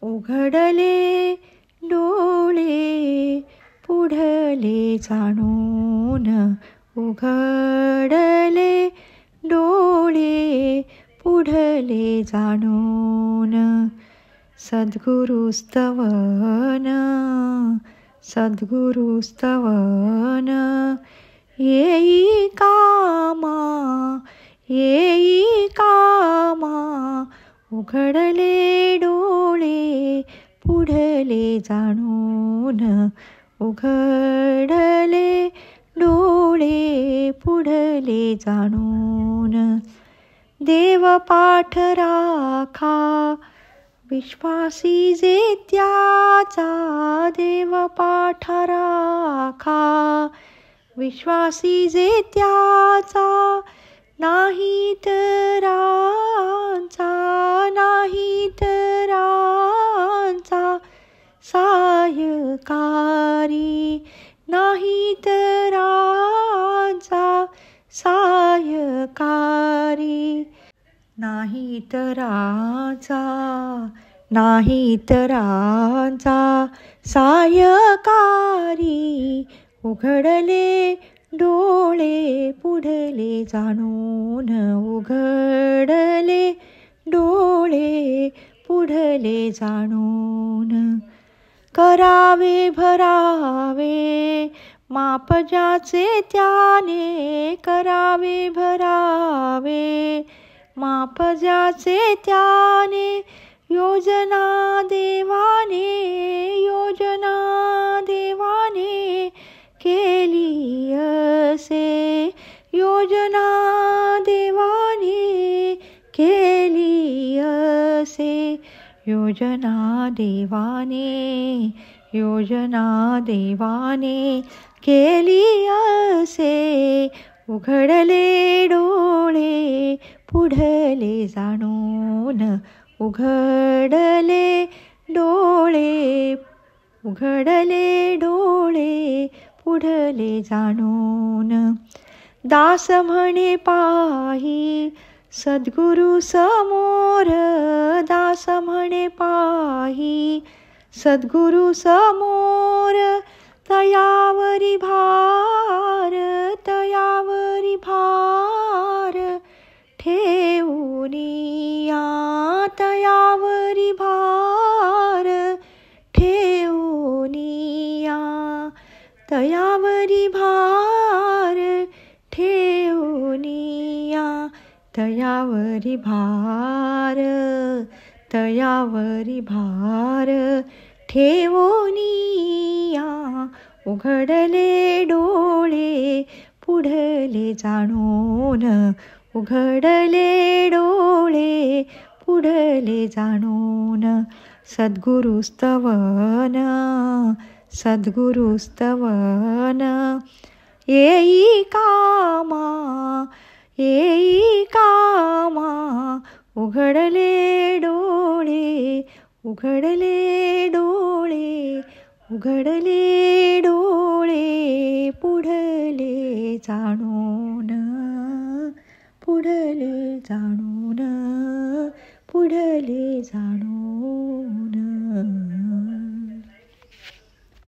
उघडले डोळे पुढले जाणून, उघडले डोळे पुढले जाणून. सद्गुरुस्तवन सद्गुरुस्तवन येई कामा येई कामा. उघडले डोळे पुढले जाणून, उघडले डोळे पुढले जाणून. देवपाठ राखा विश्वासी जे त्याचा, देवपाठ राखा विश्वासी जे त्याचा. नाही तरांचा नाही तरांचा सायकारी, नाही तरांचा सायकारी. नाही तरांचा नाही तरांचा सायकारी. उघडले डोळे पुढले जाणून, उघडले डोळे पुढले जाणून. करावे भरावे माप ज्याचे त्याने, करावे भरावे माप ज्याचे त्याने. योजना देवाने योजना देवाने केली असे, योजना देवाने केली असे. योजना देवाने योजना देवाने केली असे. उघडले डोळे पुढले जाणून, उघडले डोळे उघडले डोळे पुढले जाणून. दास म्हणे पाही सद्गुरु समोर, दास म्हणे पाही सद्गुरु समोर. तयावरी भार तयावरी भार ठेवूनिया, तयावरी भार ठेवूनिया. तयावरी भार ठेवूनिया, तयावरी भार तयावरी भार ठेवूनिया. उघडले डोळे पुढले जाणून, उघडले डोळे पुढले जाणून. सद्गुरुस्तवन सद्गुरुस्तवन येई कामा येई कामा. उघडले डोळे उघडले डोळे उघडले डोळे पुढले जाणून, पुढले जाणून पुढले जाणून.